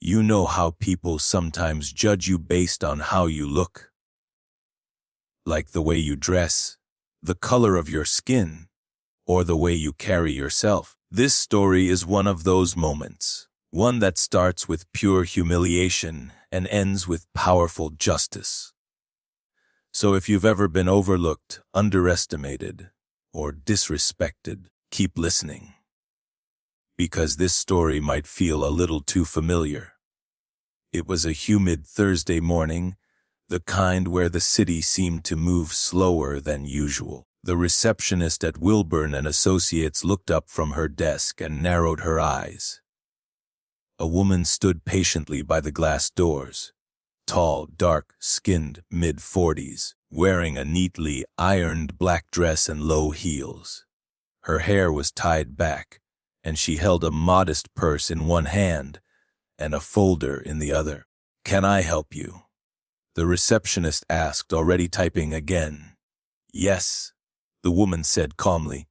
You know how people sometimes judge you based on how you look. Like the way you dress, the color of your skin, or the way you carry yourself. This story is one of those moments, one that starts with pure humiliation and ends with powerful justice. So if you've ever been overlooked, underestimated, or disrespected, keep listening. Because this story might feel a little too familiar. It was a humid Thursday morning, the kind where the city seemed to move slower than usual. The receptionist at Wilburn and Associates looked up from her desk and narrowed her eyes. A woman stood patiently by the glass doors, tall, dark-skinned, mid-40s, wearing a neatly ironed black dress and low heels. Her hair was tied back, and she held a modest purse in one hand and a folder in the other. "Can I help you?" the receptionist asked, already typing again. "Yes," the woman said calmly.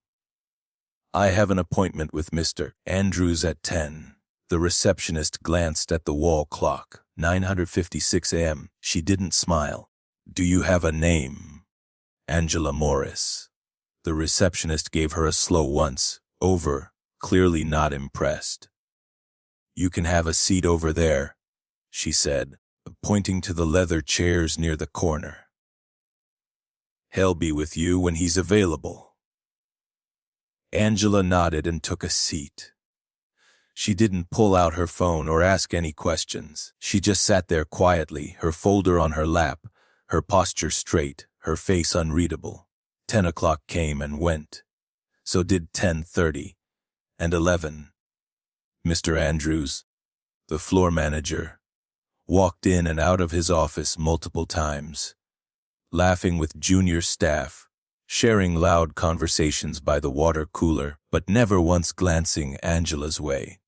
"I have an appointment with Mr. Andrews at 10. The receptionist glanced at the wall clock. 9:56 a.m. She didn't smile. "Do you have a name?" "Angela Morris." The receptionist gave her a slow once-over, clearly not impressed. "You can have a seat over there," she said, pointing to the leather chairs near the corner. "He'll be with you when he's available." Angela nodded and took a seat. She didn't pull out her phone or ask any questions. She just sat there quietly, her folder on her lap, her posture straight, her face unreadable. 10 o'clock came and went. So did 10:30 and 11. Mr. Andrews, the floor manager, walked in and out of his office multiple times, laughing with junior staff, sharing loud conversations by the water cooler, but never once glancing Angela's way.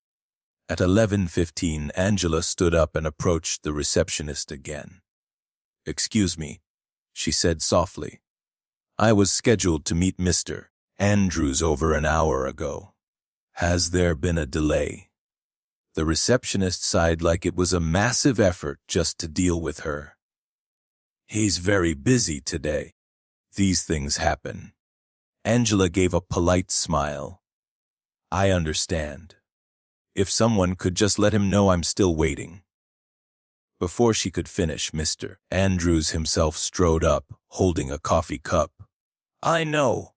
At 11:15, Angela stood up and approached the receptionist again. "Excuse me," she said softly. "I was scheduled to meet Mr. Andrews over an hour ago. Has there been a delay?" The receptionist sighed like it was a massive effort just to deal with her. "He's very busy today. These things happen." Angela gave a polite smile. "I understand. If someone could just let him know I'm still waiting." Before she could finish, Mr. Andrews himself strode up, holding a coffee cup. I know,"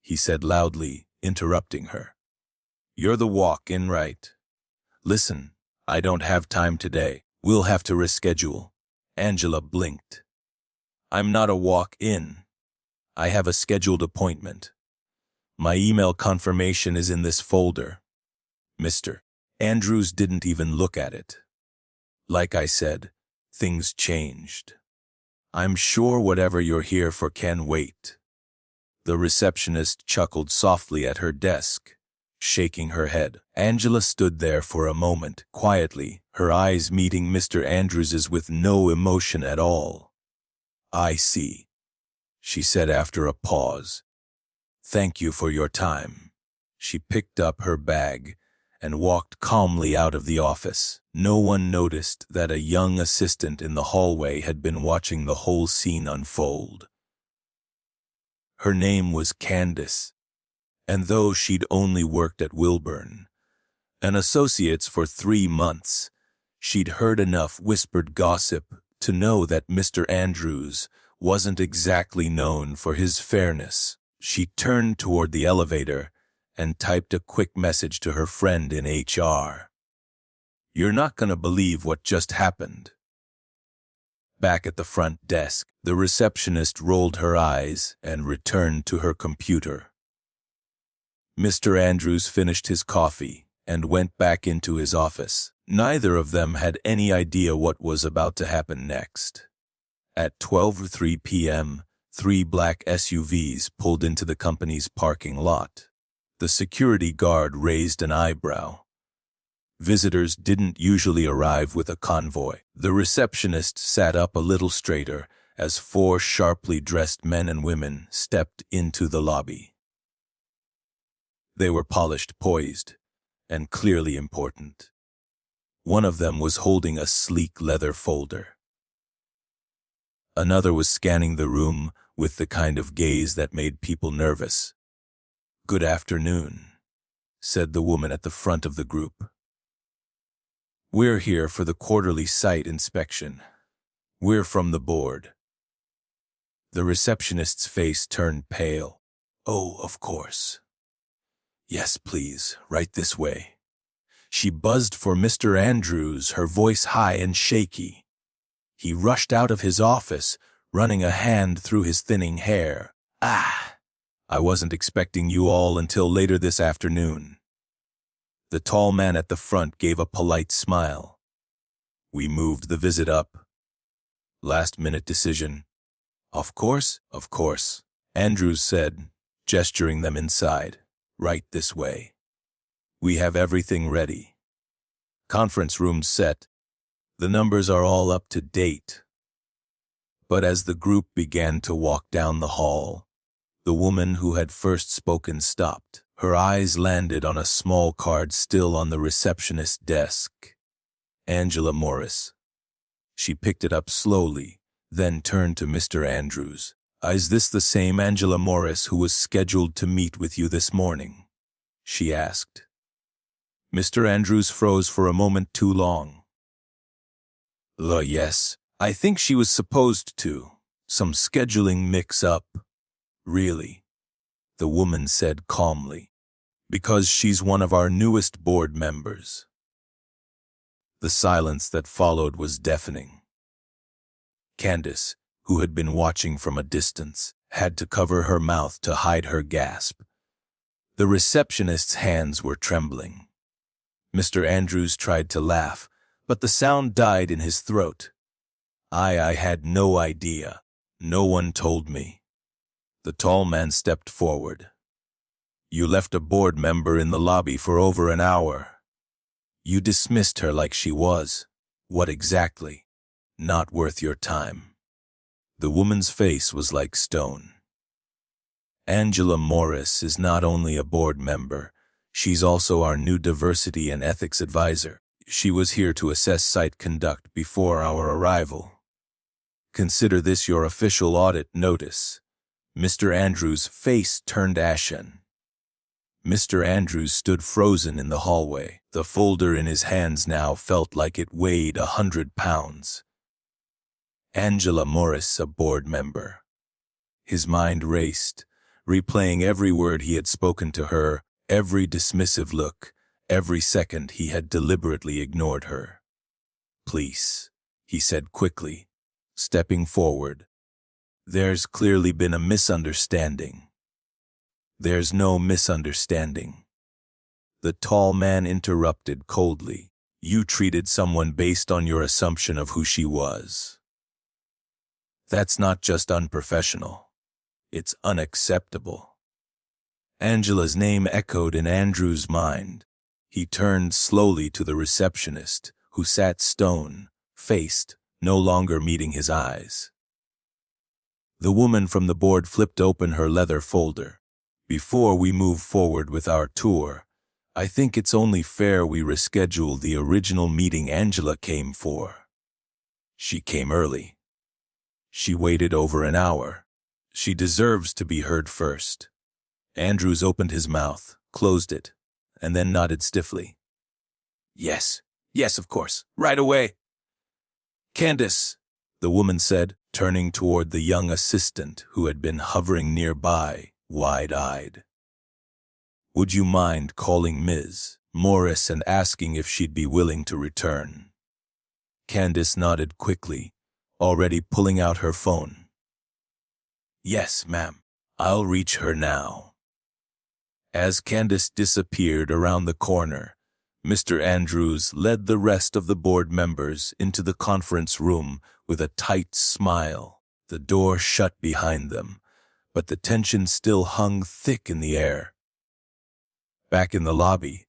he said loudly, interrupting her. "You're the walk-in, right? Listen, I don't have time today. We'll have to reschedule." Angela blinked. "I'm not a walk-in. I have a scheduled appointment. My email confirmation is in this folder." Mr. Andrews didn't even look at it. "Like I said, things changed. I'm sure whatever you're here for can wait." The receptionist chuckled softly at her desk, shaking her head. Angela stood there for a moment, quietly, her eyes meeting Mr. Andrews's with no emotion at all. "I see," she said after a pause. "Thank you for your time." She picked up her bag and walked calmly out of the office. No one noticed that a young assistant in the hallway had been watching the whole scene unfold. Her name was Candace, and though she'd only worked at Wilburn and Associates for 3 months, she'd heard enough whispered gossip to know that Mr. Andrews wasn't exactly known for his fairness. She turned toward the elevator and typed a quick message to her friend in HR. "You're not going to believe what just happened." Back at the front desk, the receptionist rolled her eyes and returned to her computer. Mr. Andrews finished his coffee and went back into his office. Neither of them had any idea what was about to happen next. At 12:03 p.m., 3 black SUVs pulled into the company's parking lot. The security guard raised an eyebrow. Visitors didn't usually arrive with a convoy. The receptionist sat up a little straighter as 4 sharply dressed men and women stepped into the lobby. They were polished, poised, and clearly important. One of them was holding a sleek leather folder. Another was scanning the room with the kind of gaze that made people nervous. "Good afternoon," said the woman at the front of the group. "We're here for the quarterly site inspection. We're from the board." The receptionist's face turned pale. "Oh, of course. Yes, please, right this way." She buzzed for Mr. Andrews, her voice high and shaky. He rushed out of his office, running a hand through his thinning hair. "Ah, I wasn't expecting you all until later this afternoon." The tall man at the front gave a polite smile. "We moved the visit up. Last-minute decision." Of course," Andrews said, gesturing them inside. "Right this way. We have everything ready. Conference room set. The numbers are all up to date." But as the group began to walk down the hall, the woman who had first spoken stopped. Her eyes landed on a small card still on the receptionist's desk. Angela Morris. She picked it up slowly, then turned to Mr. Andrews. "Is this the same Angela Morris who was scheduled to meet with you this morning?" she asked. Mr. Andrews froze for a moment too long. Yes, I think she was supposed to. Some scheduling mix-up." "Really?" the woman said calmly. "Because she's one of our newest board members." The silence that followed was deafening. Candace, who had been watching from a distance, had to cover her mouth to hide her gasp. The receptionist's hands were trembling. Mr. Andrews tried to laugh, but the sound died in his throat. I had no idea. No one told me." The tall man stepped forward. "You left a board member in the lobby for over an hour. You dismissed her like she was. What exactly? Not worth your time." The woman's face was like stone. "Angela Morris is not only a board member, she's also our new diversity and ethics advisor. She was here to assess site conduct before our arrival. Consider this your official audit notice." Mr. Andrews' face turned ashen. Mr. Andrews stood frozen in the hallway. The folder in his hands now felt like it weighed 100 pounds. Angela Morris, a board member. His mind raced, replaying every word he had spoken to her, every dismissive look, every second he had deliberately ignored her. "Please," he said quickly, stepping forward. "There's clearly been a misunderstanding." "There's no misunderstanding," the tall man interrupted coldly. "You treated someone based on your assumption of who she was. That's not just unprofessional. It's unacceptable." Angela's name echoed in Andrew's mind. He turned slowly to the receptionist, who sat stone-faced, no longer meeting his eyes. The woman from the board flipped open her leather folder. "Before we move forward with our tour, I think it's only fair we reschedule the original meeting Angela came for. She came early. She waited over an hour. She deserves to be heard first." Andrews opened his mouth, closed it, and then nodded stiffly. Yes, of course, right away." "Candace," the woman said, turning toward the young assistant who had been hovering nearby, wide-eyed. "Would you mind calling Ms. Morris and asking if she'd be willing to return?" Candace nodded quickly, already pulling out her phone. "Yes, ma'am. I'll reach her now." As Candace disappeared around the corner, Mr. Andrews led the rest of the board members into the conference room with a tight smile. The door shut behind them, but the tension still hung thick in the air. Back in the lobby,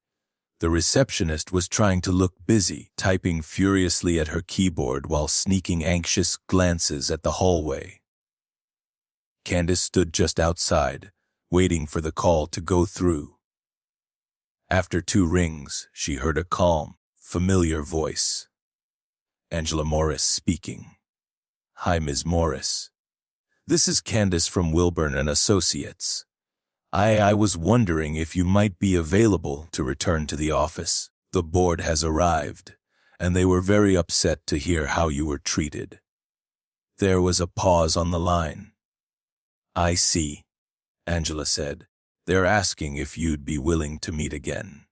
the receptionist was trying to look busy, typing furiously at her keyboard while sneaking anxious glances at the hallway. Candace stood just outside, waiting for the call to go through. After 2 rings, she heard a calm, Familiar voice. Angela Morris speaking. Hi, Ms. Morris. This is Candace from Wilburn and Associates. I was wondering if you might be available to return to the office. The board has arrived, and they were very upset to hear how you were treated. There was a pause on the line. I see, Angela said. They're asking if you'd be willing to meet again.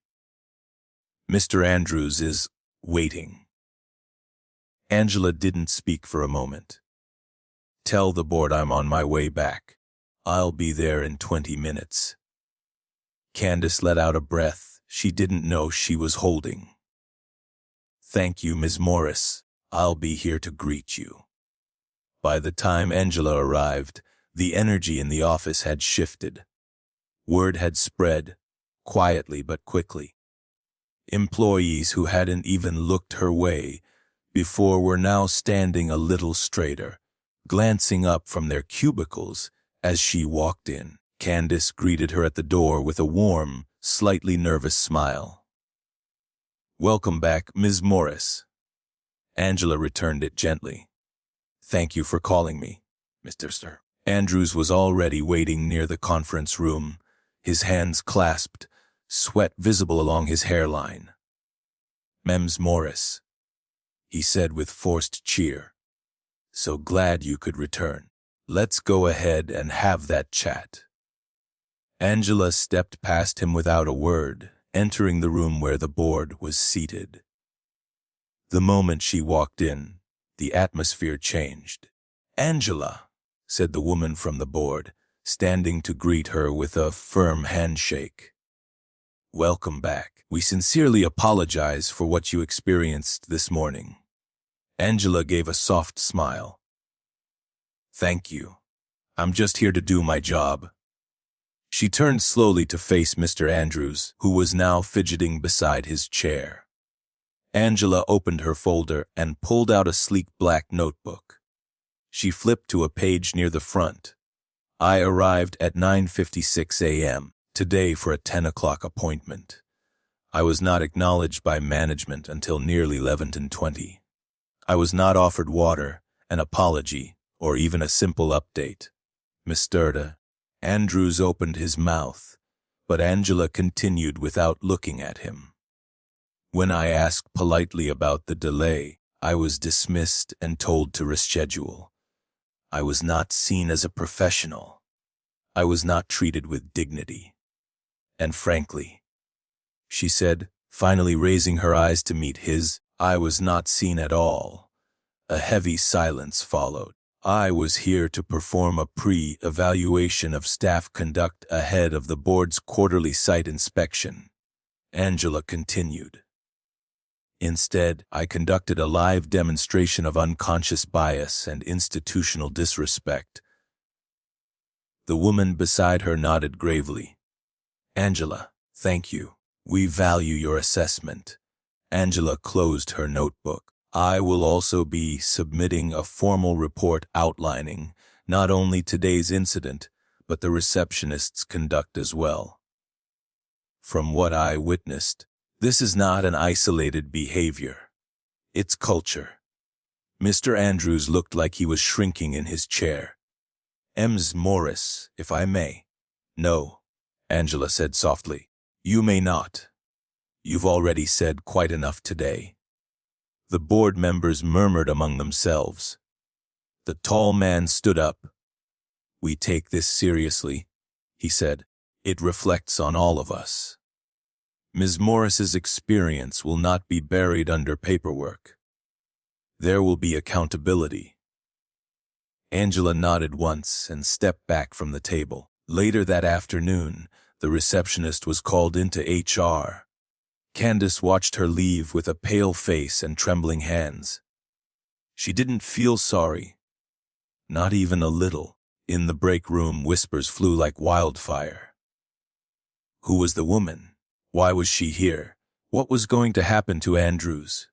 Mr. Andrews is waiting. Angela didn't speak for a moment. Tell the board I'm on my way back. I'll be there in 20 minutes. Candace let out a breath she didn't know she was holding. Thank you, Ms. Morris. I'll be here to greet you. By the time Angela arrived, the energy in the office had shifted. Word had spread, quietly but quickly. Employees who hadn't even looked her way before were now standing a little straighter, glancing up from their cubicles as she walked in. Candace greeted her at the door with a warm, slightly nervous smile. Welcome back, Ms. Morris. Angela returned it gently. Thank you for calling me, Mr. Sir. Andrews was already waiting near the conference room, his hands clasped, sweat visible along his hairline. Ms. Morris, he said with forced cheer. So glad you could return. Let's go ahead and have that chat. Angela stepped past him without a word, entering the room where the board was seated. The moment she walked in, the atmosphere changed. Angela, said the woman from the board, standing to greet her with a firm handshake. Welcome back. We sincerely apologize for what you experienced this morning. Angela gave a soft smile. Thank you. I'm just here to do my job. She turned slowly to face Mr. Andrews, who was now fidgeting beside his chair. Angela opened her folder and pulled out a sleek black notebook. She flipped to a page near the front. I arrived at 9:56 a.m. today for a 10 o'clock appointment. I was not acknowledged by management until nearly 11:20. I was not offered water, an apology, or even a simple update. Mr. Andrews opened his mouth, but Angela continued without looking at him. When I asked politely about the delay, I was dismissed and told to reschedule. I was not seen as a professional. I was not treated with dignity. And frankly, she said, finally raising her eyes to meet his, I was not seen at all. A heavy silence followed. I was here to perform a pre-evaluation of staff conduct ahead of the board's quarterly site inspection. Angela continued. Instead, I conducted a live demonstration of unconscious bias and institutional disrespect. The woman beside her nodded gravely. Angela, thank you. We value your assessment. Angela closed her notebook. I will also be submitting a formal report outlining not only today's incident, but the receptionist's conduct as well. From what I witnessed, this is not an isolated behavior. It's culture. Mr. Andrews looked like he was shrinking in his chair. Ms. Morris, if I may. No, Angela said softly. You may not. You've already said quite enough today. The board members murmured among themselves. The tall man stood up. We take this seriously, he said. It reflects on all of us. Ms. Morris's experience will not be buried under paperwork. There will be accountability. Angela nodded once and stepped back from the table. Later that afternoon, the receptionist was called into HR. Candace watched her leave with a pale face and trembling hands. She didn't feel sorry. Not even a little. In the break room, whispers flew like wildfire. Who was the woman? Why was she here? What was going to happen to Andrews?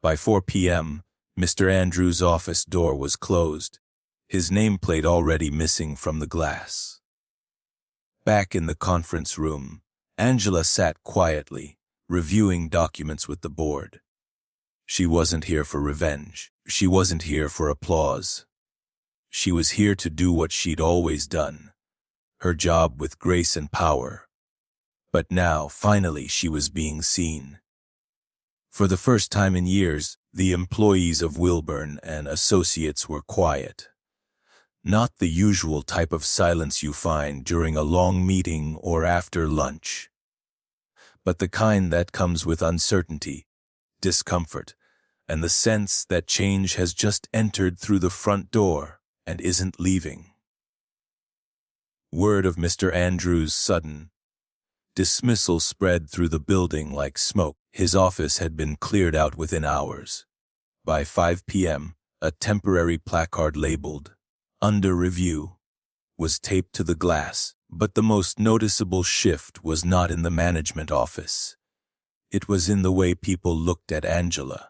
By 4 p.m., Mr. Andrews' office door was closed, his nameplate already missing from the glass. Back in the conference room, Angela sat quietly, reviewing documents with the board. She wasn't here for revenge. She wasn't here for applause. She was here to do what she'd always done, her job with grace and power. But now, finally, she was being seen. For the first time in years, the employees of Wilburn and Associates were quiet. Not the usual type of silence you find during a long meeting or after lunch, but the kind that comes with uncertainty, discomfort, and the sense that change has just entered through the front door and isn't leaving. Word of Mr. Andrews' sudden dismissal spread through the building like smoke. His office had been cleared out within hours. By 5 p.m., a temporary placard labeled, "Under Review," was taped to the glass, but the most noticeable shift was not in the management office. It was in the way people looked at Angela.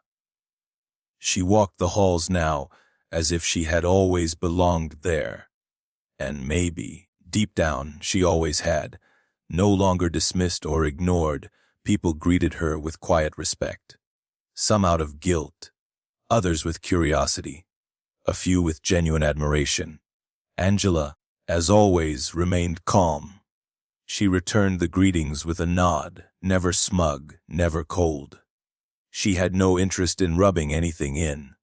She walked the halls now as if she had always belonged there. And maybe, deep down, she always had. No longer dismissed or ignored, people greeted her with quiet respect. Some out of guilt, others with curiosity, a few with genuine admiration. Angela, as always, remained calm. She returned the greetings with a nod, never smug, never cold. She had no interest in rubbing anything in.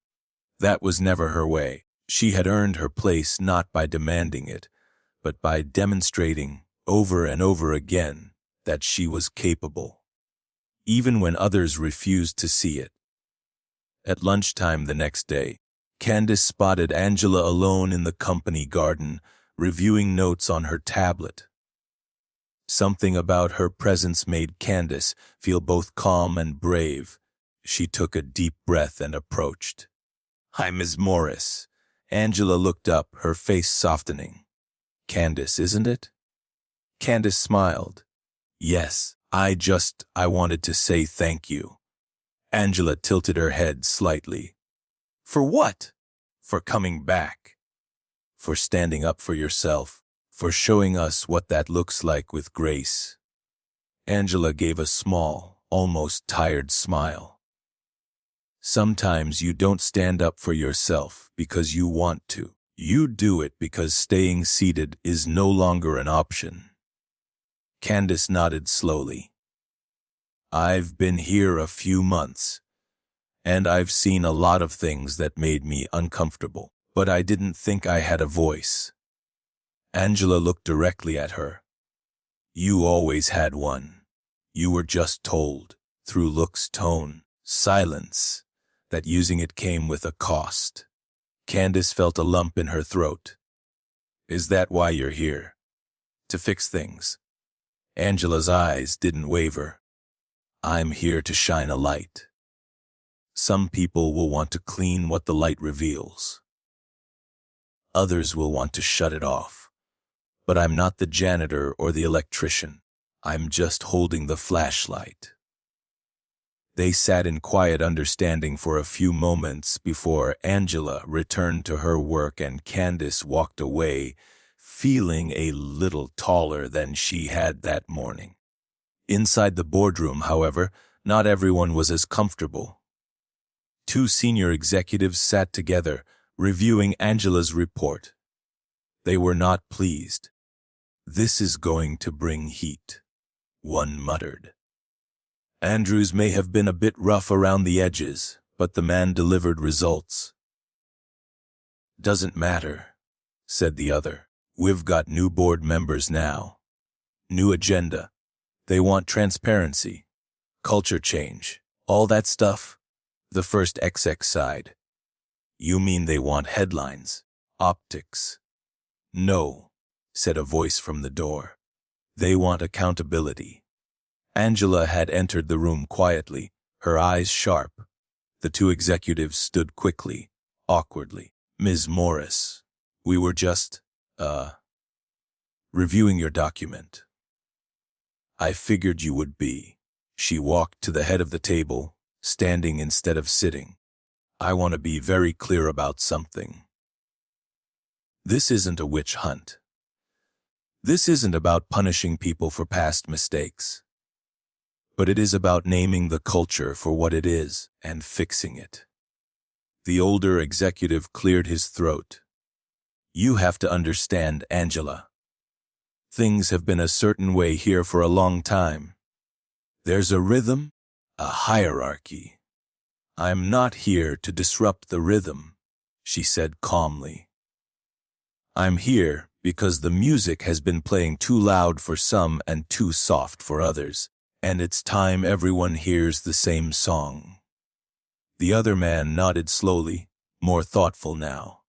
That was never her way. She had earned her place not by demanding it, but by demonstrating, over and over again, that she was capable, even when others refused to see it. At lunchtime the next day, Candace spotted Angela alone in the company garden, reviewing notes on her tablet. Something about her presence made Candace feel both calm and brave. She took a deep breath and approached. "Hi, Ms. Morris." Angela looked up, her face softening. "Candace, isn't it?" Candace smiled. "Yes, I wanted to say thank you." Angela tilted her head slightly. "For what?" "For coming back. For standing up for yourself. For showing us what that looks like with grace." Angela gave a small, almost tired smile. Sometimes you don't stand up for yourself because you want to. You do it because staying seated is no longer an option. Candace nodded slowly. "I've been here a few months, and I've seen a lot of things that made me uncomfortable, but I didn't think I had a voice." Angela looked directly at her. "You always had one. You were just told, through looks, tone, silence, that using it came with a cost." Candace felt a lump in her throat. "Is that why you're here? To fix things?" Angela's eyes didn't waver. "I'm here to shine a light. Some people will want to clean what the light reveals. Others will want to shut it off. But I'm not the janitor or the electrician. I'm just holding the flashlight." They sat in quiet understanding for a few moments before Angela returned to her work and Candace walked away, feeling a little taller than she had that morning. Inside the boardroom, however, not everyone was as comfortable. Two senior executives sat together, reviewing Angela's report. They were not pleased. "This is going to bring heat," one muttered. "Andrews may have been a bit rough around the edges, but the man delivered results." "Doesn't matter," said the other. "We've got new board members now. New agenda. They want transparency, culture change, all that stuff." The first exec sighed. "You mean they want headlines, optics?" "No," said a voice from the door. "They want accountability." Angela had entered the room quietly, her eyes sharp. The two executives stood quickly, awkwardly. "Ms. Morris, we were just, reviewing your document." "I figured you would be." She walked to the head of the table, standing instead of sitting. "I want to be very clear about something. This isn't a witch hunt. This isn't about punishing people for past mistakes. but it is about naming the culture for what it is and fixing it. The older executive cleared his throat. You have to understand, Angela. Things have been a certain way here for a long time. There's a rhythm, a hierarchy. I'm not here to disrupt the rhythm, she said calmly. I'm here because the music has been playing too loud for some and too soft for others, and it's time everyone hears the same song. The other man nodded slowly, more thoughtful now.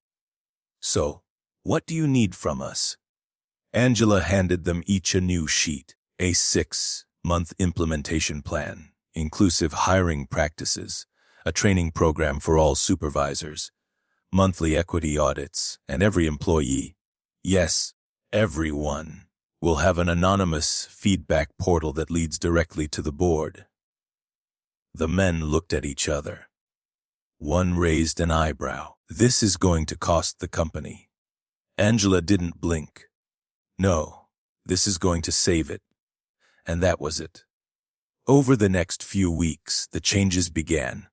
So, what do you need from us? Angela handed them each a new sheet, a 6-month implementation plan, inclusive hiring practices, a training program for all supervisors, monthly equity audits, and every employee, yes, everyone, will have an anonymous feedback portal that leads directly to the board. The men looked at each other. One raised an eyebrow. This is going to cost the company. Angela didn't blink. No, this is going to save it. And that was it. Over the next few weeks, the changes began.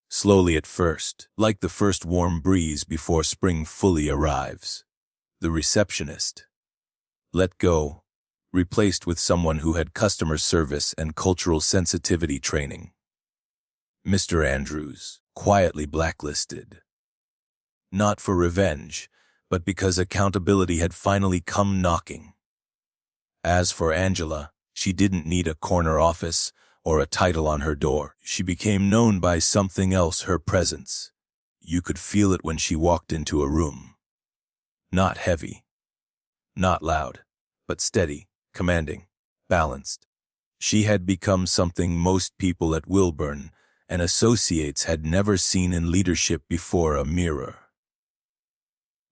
Slowly at first, like the first warm breeze before spring fully arrives. The receptionist, let go, replaced with someone who had customer service and cultural sensitivity training. Mr. Andrews, quietly blacklisted. Not for revenge, but because accountability had finally come knocking. As for Angela, she didn't need a corner office or a title on her door. She became known by something else, her presence. You could feel it when she walked into a room. Not heavy, not loud, but steady, commanding, balanced. She had become something most people at Wilburn and associates had never seen in leadership before: a mirror.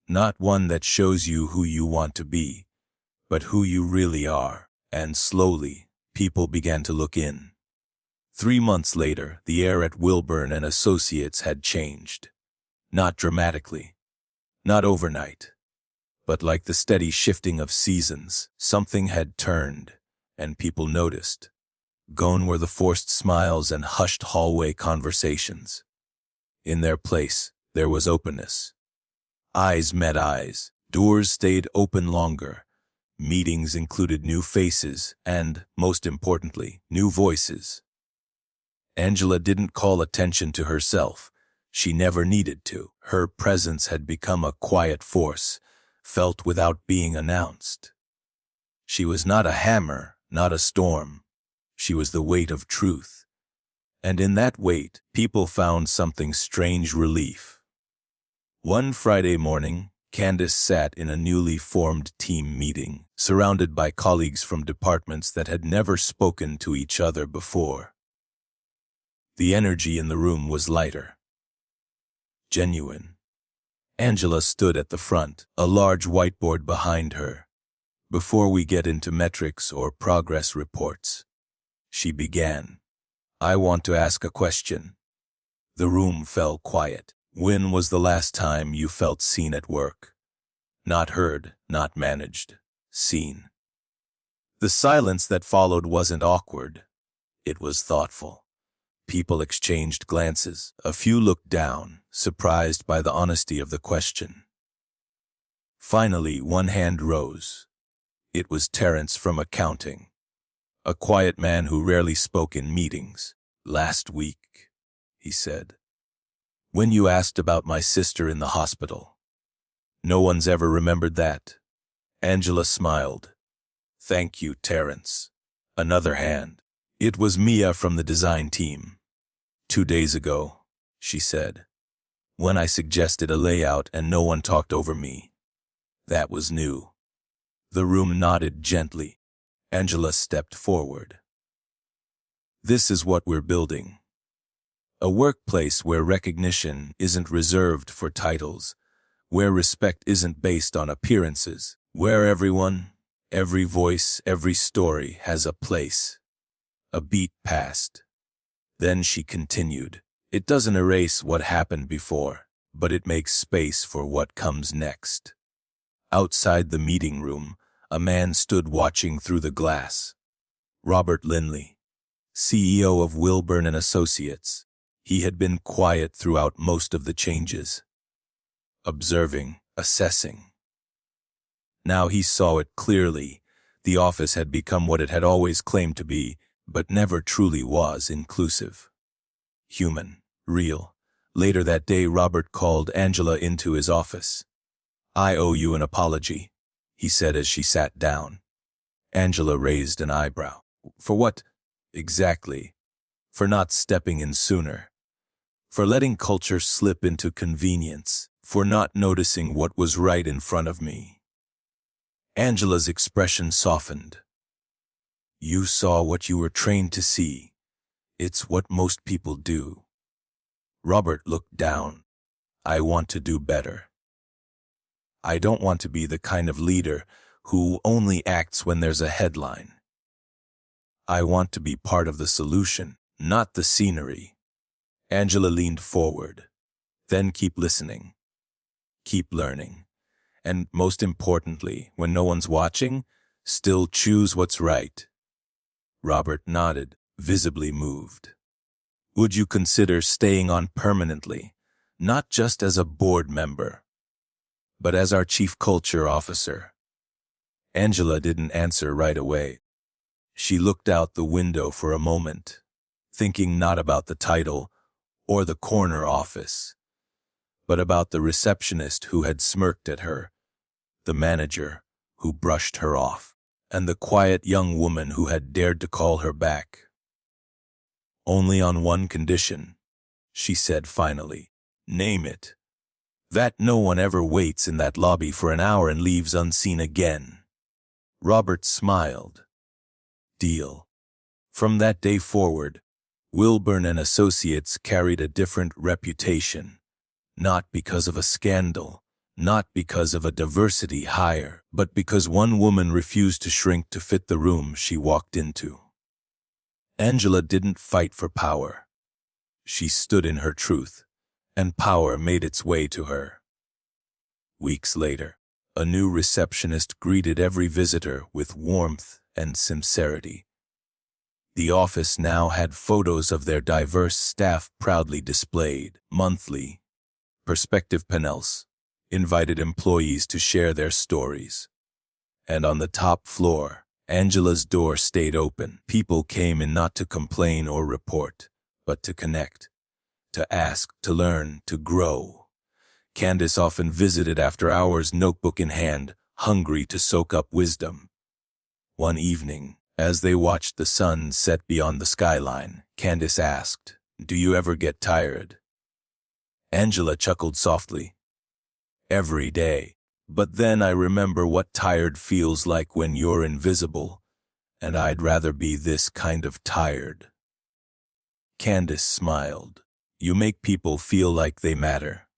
Not one that shows you who you want to be, but who you really are. And slowly, people began to look in. 3 months later, the air at Wilburn and Associates had changed. Not dramatically, not overnight, but like the steady shifting of seasons, something had turned, and people noticed. Gone were the forced smiles and hushed hallway conversations. In their place, there was openness. Eyes met eyes, doors stayed open longer. Meetings included new faces and, most importantly, new voices. Angela didn't call attention to herself. She never needed to. Her presence had become a quiet force, felt without being announced. She was not a hammer, not a storm. She was the weight of truth. And in that weight, people found something strange relief. One Friday morning, Candace sat in a newly formed team meeting, surrounded by colleagues from departments that had never spoken to each other before. The energy in the room was lighter, genuine. Angela stood at the front, a large whiteboard behind her. Before we get into metrics or progress reports, she began, I want to ask a question. The room fell quiet. When was the last time you felt seen at work? Not heard, not managed, seen. The silence that followed wasn't awkward. It was thoughtful. People exchanged glances. A few looked down, surprised by the honesty of the question. Finally, one hand rose. It was Terrence from accounting, a quiet man who rarely spoke in meetings. Last week, he said, when you asked about my sister in the hospital. No one's ever remembered that. Angela smiled. Thank you, Terrence. Another hand. It was Mia from the design team. 2 days ago, she said, when I suggested a layout and no one talked over me. That was new. The room nodded gently. Angela stepped forward. This is what we're building. A workplace where recognition isn't reserved for titles, where respect isn't based on appearances, where everyone, every voice, every story has a place. A beat passed. Then she continued. It doesn't erase what happened before, but it makes space for what comes next. Outside the meeting room, a man stood watching through the glass. Robert Linley, CEO of Wilburn and Associates. He had been quiet throughout most of the changes, observing, assessing. Now he saw it clearly. The office had become what it had always claimed to be, but never truly was: inclusive, human, real. Later that day, Robert called Angela into his office. "I owe you an apology," he said as she sat down. Angela raised an eyebrow. "For what, exactly?" "For not stepping in sooner. For letting culture slip into convenience. For not noticing what was right in front of me." Angela's expression softened. "You saw what you were trained to see. It's what most people do." Robert looked down. "I want to do better. I don't want to be the kind of leader who only acts when there's a headline. I want to be part of the solution, not the scenery." Angela leaned forward. "Then keep listening. Keep learning. And most importantly, when no one's watching, still choose what's right." Robert nodded, visibly moved. "Would you consider staying on permanently, not just as a board member, but as our chief culture officer?" Angela didn't answer right away. She looked out the window for a moment, thinking not about the title or the corner office, but about the receptionist who had smirked at her, the manager who brushed her off, and the quiet young woman who had dared to call her back. "Only on one condition," she said finally. "Name it. That no one ever waits in that lobby for an hour and leaves unseen again." Robert smiled. "Deal." From that day forward, Wilburn and Associates carried a different reputation, not because of a scandal, not because of a diversity hire, but because one woman refused to shrink to fit the room she walked into. Angela didn't fight for power. She stood in her truth, and power made its way to her. Weeks later, a new receptionist greeted every visitor with warmth and sincerity. The office now had photos of their diverse staff proudly displayed. Monthly, perspective panels invited employees to share their stories. And on the top floor, Angela's door stayed open. People came in not to complain or report, but to connect, to ask, to learn, to grow. Candace often visited after hours, notebook in hand, hungry to soak up wisdom. One evening, as they watched the sun set beyond the skyline, Candace asked, "Do you ever get tired?" Angela chuckled softly. "Every day. But then I remember what tired feels like when you're invisible, and I'd rather be this kind of tired." Candace smiled. "You make people feel like they matter."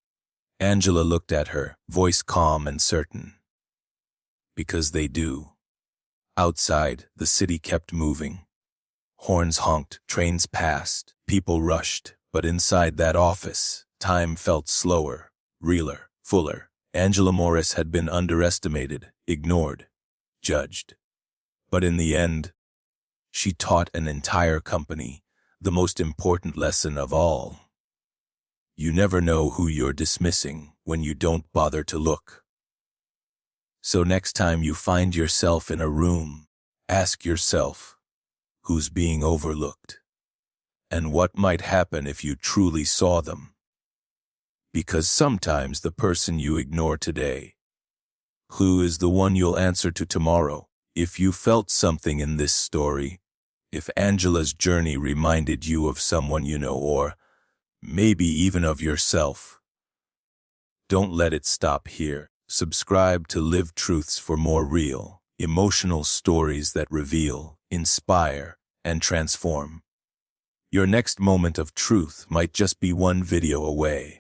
Angela looked at her, voice calm and certain. "Because they do." Outside, the city kept moving. Horns honked, trains passed, people rushed, but inside that office, time felt slower, realer, fuller. Angela Morris had been underestimated, ignored, judged. But in the end, she taught an entire company the most important lesson of all. You never know who you're dismissing when you don't bother to look. So next time you find yourself in a room, ask yourself, who's being overlooked? And what might happen if you truly saw them? Because sometimes the person you ignore today, who is the one you'll answer to tomorrow? If you felt something in this story, if Angela's journey reminded you of someone you know, or maybe even of yourself, don't let it stop here. Subscribe to Live Truths for more real, emotional stories that reveal, inspire, and transform. Your next moment of truth might just be one video away.